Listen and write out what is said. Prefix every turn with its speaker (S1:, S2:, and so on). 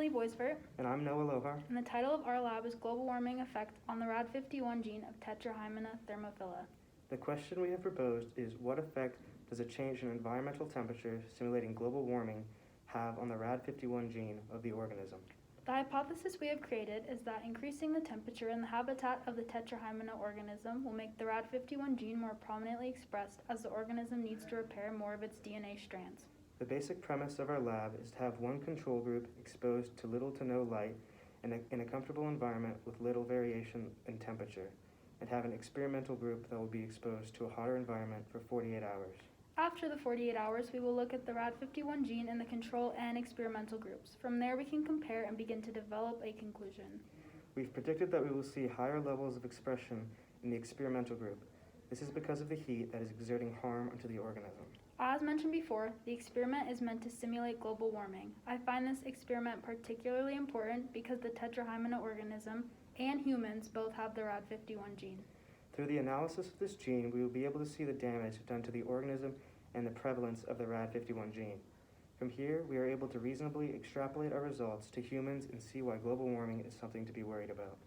S1: Emily Boisvert.
S2: And I'm Noah Lovar.
S1: And the title of our lab is Global Warming Effect on the Rad51 gene of Tetrahymena thermophila.
S2: The question we have proposed is, what effect does a change in environmental temperature simulating global warming have on the Rad51 gene of the organism?
S1: The hypothesis we have created is that increasing the temperature in the habitat of the Tetrahymena organism will make the Rad51 gene more prominently expressed as the organism needs to repair more of its DNA strands.
S2: The basic premise of our lab is to have one control group exposed to little to no light in a comfortable environment with little variation in temperature, and have an experimental group that will be exposed to a hotter environment for 48 hours.
S1: After the 48 hours, we will look at the Rad51 gene in the control and experimental groups. From there, we can compare and begin to develop a conclusion.
S2: We've predicted that we will see higher levels of expression in the experimental group. This is because of the heat that is exerting harm onto the organism.
S1: As mentioned before, the experiment is meant to simulate global warming. I find this experiment particularly important because the Tetrahymena organism and humans both have the Rad51 gene.
S2: Through the analysis of this gene, we will be able to see the damage done to the organism and the prevalence of the Rad51 gene. From here, we are able to reasonably extrapolate our results to humans and see why global warming is something to be worried about.